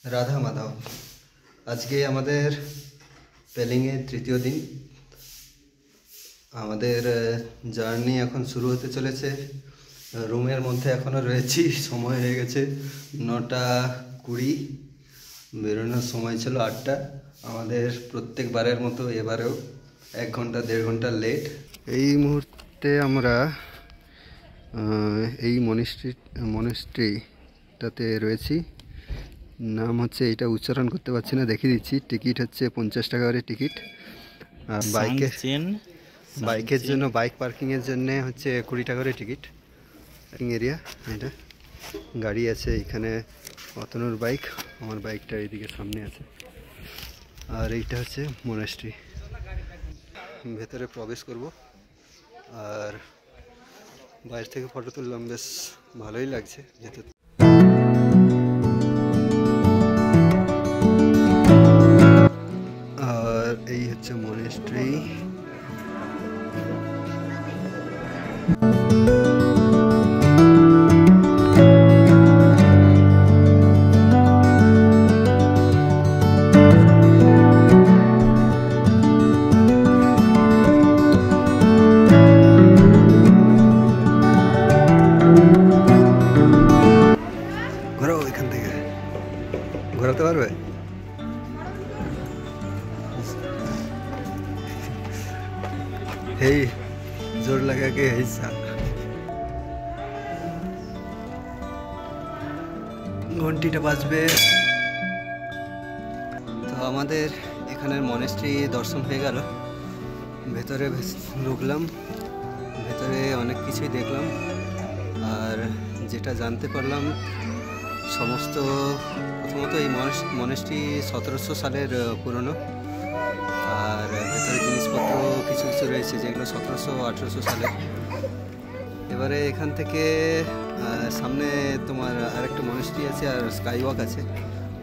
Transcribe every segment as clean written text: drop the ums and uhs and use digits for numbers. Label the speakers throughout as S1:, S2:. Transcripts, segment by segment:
S1: রাধা মাধব। আজকে আমাদের পেলিংয়ের তৃতীয় দিন। আমাদের জার্নি এখন শুরু হতে চলেছে। রুমের মধ্যে এখনও রয়েছি, সময় হয়ে গেছে 9:20। বেরোনোর সময় ছিল 8টা। আমাদের প্রত্যেকবারের মতো এবারেও 1 ঘন্টা 1.5 ঘন্টা লেট। এই মুহূর্তে আমরা এই মনেস্ট্রিটাতে রয়েছি। নাম হচ্ছে, এটা উচ্চারণ করতে পারছি না, দেখিয়ে দিচ্ছি। টিকিট হচ্ছে 50 টাকা করে টিকিট। আর বাইকের জন্য, বাইক পার্কিংয়ের জন্য হচ্ছে 20 টাকা করে টিকিট। পার্কিং এরিয়া এটা। গাড়ি আছে এখানে, অতনুর বাইক, আমার বাইকটা এইদিকে সামনে আছে। আর এইটা হচ্ছে মনেস্ট্রি। ভেতরে প্রবেশ করব, আর বাইরে থেকে ফটো তুললাম, বেশ ভালোই লাগছে যেতে। আর এই হচ্ছে মনেস্ট্রি। ঘোরাও, এখান থেকে ঘোরাতে পারবে? এই জোর লাগা কে হিসা। ঘন্টিটা বাজবে। তো আমাদের এখানের মনেস্ট্রি দর্শন হয়ে গেল। ভেতরে ঢুকলাম, ভেতরে অনেক কিছুই দেখলাম। আর যেটা জানতে পারলাম, প্রথমত এই মনেস্ট্রি 1700 সালের পুরনো। আর ভেতরে জিনিসপত্র কিছু কিছু রয়েছে যেগুলো 1700-1800 সালের। এবারে এখান থেকে সামনে তোমার আরেকটা মনেস্ট্রি আছে, আর স্কাই ওয়াক আছে,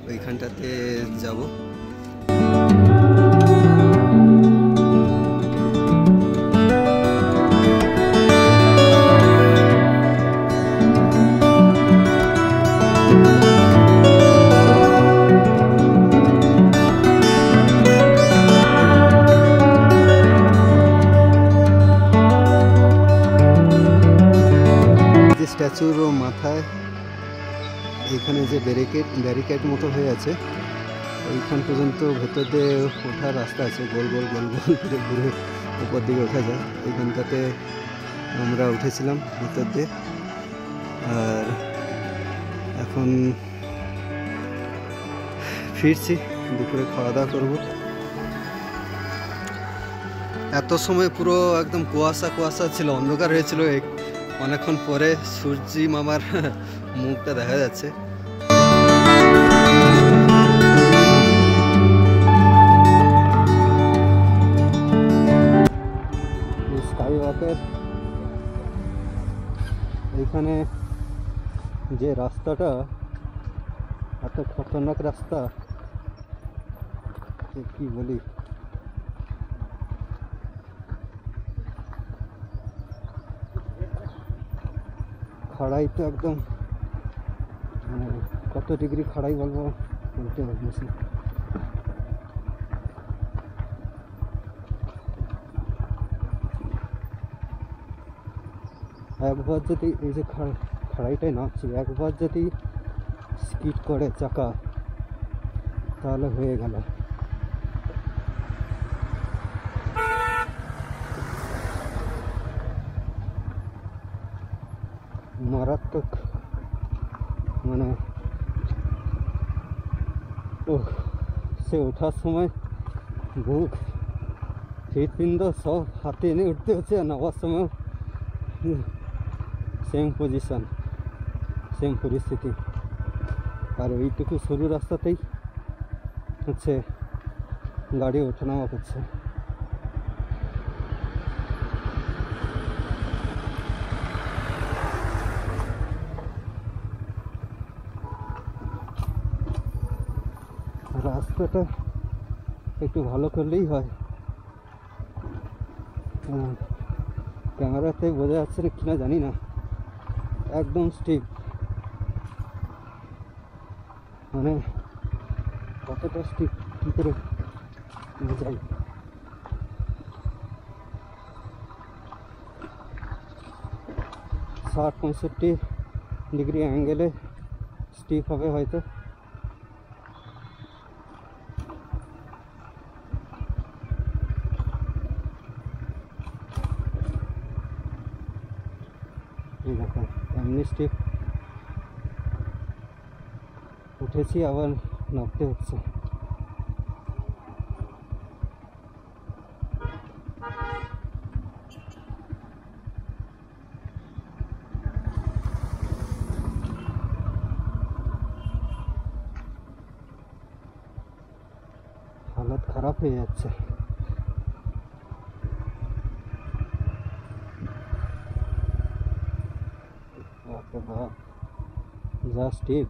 S1: ওইখানটাতে যাব। স্ট্যাচুর মাথায় এইখানে যে ব্যারিকেড মতো হয়ে আছে, ওইখান পর্যন্ত ভেতর দিয়ে ওঠার রাস্তা আছে। গোল গোল গোল গোল করে ঘুরে উপর দিকে ওঠা যায়। এইখানটাতে আমরা উঠেছিলাম ভেতর দিয়ে। আর এখন ফিরছি, দুপুরে খাওয়া দাওয়া করবো। এত সময় পুরো একদম কুয়াশা ছিল, অন্ধকার হয়েছিল। অনেকক্ষণ পরে সূর্যি মামার মুখটা দেখা যাচ্ছে। স্কাই ওয়াকের এইখানে যে রাস্তাটা, এত খতরনাক রাস্তা, কি বলি। খাড়াই তো একদম, মানে কত ডিগ্রি খাড়াই বলবো, বলতে মুশকিল। একবার যদি এই যে খাড়াইটাই নামছি, একবার যদি স্কিড করে চাকা, তাহলে হয়ে গেল। মারাত্মক, মানে সে ওঠার সময় বুক, হৃৎপিণ্ড সব হাতে এনে উঠতে হচ্ছে। আর নামার সময় সেম পজিশন, সেম পরিস্থিতি। আর ওইটুকু সরু রাস্তাতেই হচ্ছে গাড়ি ওঠানামা করছে। রাস্তাটা একটু ভালো করলেই হয়। ক্যামেরাতে বোঝা যাচ্ছে না কিনা জানি না, একদম স্টিপ। মানে কতটা স্টিক কী করে বোঝাই। 60-65 ডিগ্রি অ্যাঙ্গেলে স্টিক হবে হয়তো। এই দেখো এমনি স্টিক উঠেছি, আবার নামতে হচ্ছে। হালত খারাপ হয়ে যাচ্ছে। যা স্টিক,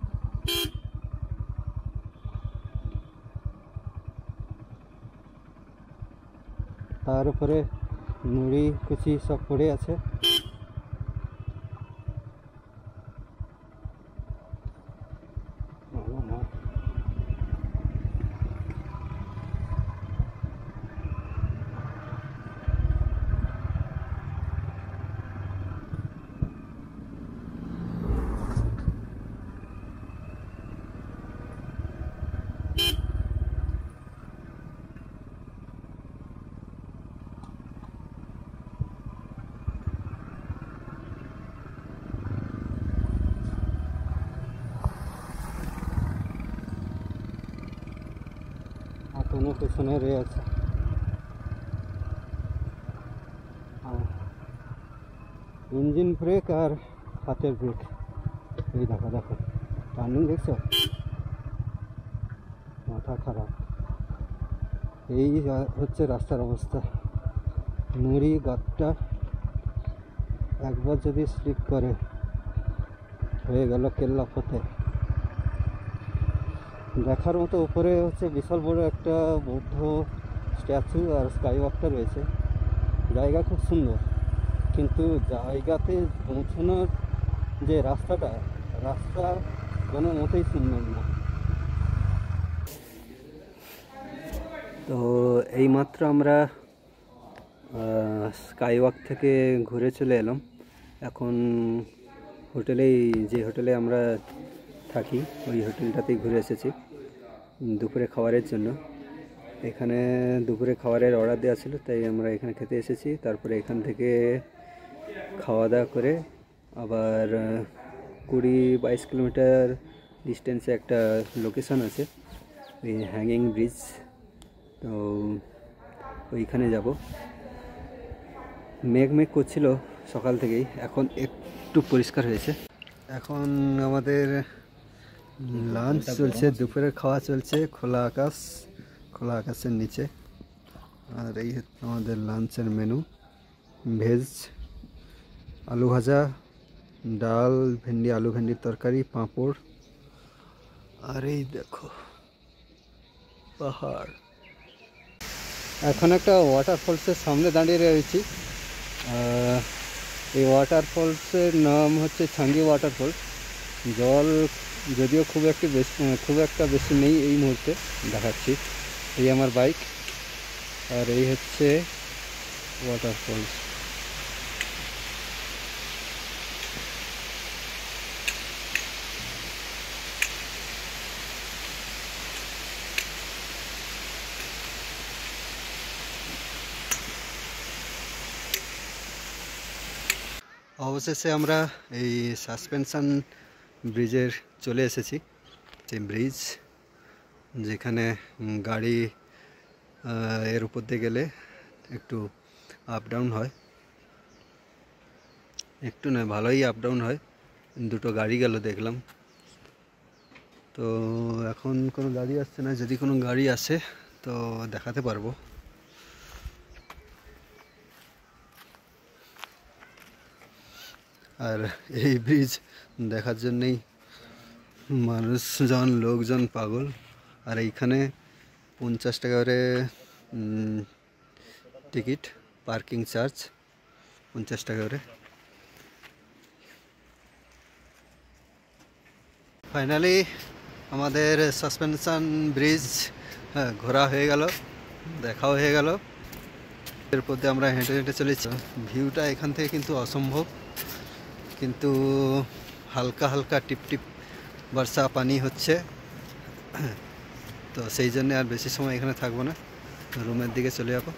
S1: তার উপরে নুড়ি কুচি সব পড়ে আছে। কোনো পেছনে রয়ে আছে। ইঞ্জিন ব্রেক আর হাতের ব্রেক, এই দেখো দেখো টার্নিং দেখছো, মাথা খারাপ। এই হচ্ছে রাস্তার অবস্থা। নুড়ি গাতটা একবার যদি স্লিপ করে হয়ে গেল কেল্লা ফতে। দেখার মতো উপরে হচ্ছে বিশাল বড় একটা বৌদ্ধ স্ট্যাচু আর স্কাই ওয়াকটা রয়েছে। জায়গা খুব সুন্দর, কিন্তু জায়গাতে পৌঁছানোর যে রাস্তা কোনো মতেই সুন্দর না। তো এইমাত্র আমরা স্কাই ওয়াক থেকে ঘুরে চলে এলাম। এখন যে হোটেলে আমরা থাকি ওই হোটেলটাতেই ঘুরে এসেছি দুপুরে খাবারের জন্য। এখানে দুপুরে খাবারের অর্ডার দেওয়া ছিল, তাই আমরা এখানে খেতে এসেছি। তারপরে এখান থেকে খাওয়া দাওয়া করে আবার 20-22 কিলোমিটার ডিস্টেন্সে একটা লোকেশন আছে, এই হ্যাঙ্গিং ব্রিজ, তো ওইখানে যাব। মেঘ করছিল সকাল থেকেই, এখন একটু পরিষ্কার হয়েছে। এখন আমাদের লাঞ্চ চলছে, দুপুরের খাওয়া চলছে খোলা আকাশের নিচে। আর এই আমাদের লাঞ্চের মেনু, ভেজ আলু ভাজা, ডাল, আলু ভেন্ডির তরকারি, পাঁপড়, আর এই দেখো পাহাড়। এখন একটা ওয়াটারফলসের সামনে দাঁড়িয়ে রয়েছি। এই ওয়াটারফলসের নাম হচ্ছে ছাঙ্গি ওয়াটারফলস। জল যদিও খুব একটা বেশি নেই এই মুহূর্তে, দেখাচ্ছি। এই আমার বাইক, আর এই হচ্ছে ওয়াটারফলস। অবশেষে আমরা এই সাসপেনশন ব্রিজের চলে এসেছি। যে ব্রিজ যেখানে গাড়ি এর উপর দিয়ে গেলে একটু আপ ডাউন হয়, একটু নয় ভালোই আপ ডাউন হয়। দুটো গাড়ি গেল দেখলাম। তো এখন কোনো গাড়ি আসছে না, যদি কোনো গাড়ি আসে তো দেখাতে পারবো। আর এই ব্রিজ দেখার জন্যেই লোকজন পাগল। আর এইখানে 50 টাকা করে টিকিট, পার্কিং চার্জ 50 টাকা করে। ফাইনালি আমাদের সাসপেনশন ব্রিজ ঘোরা হয়ে গেল, দেখাও হয়ে গেল। এরপর দিয়ে আমরা হেঁটে হেঁটে চলেছি। ভিউটা এখান থেকে কিন্তু অসম্ভব, কিন্তু হালকা হালকা টিপ টিপ বর্ষা পানি হচ্ছে। তো সেই জন্য আর বেশি সময় এখানে থাকবো না, রুমের দিকে চলে যাবো।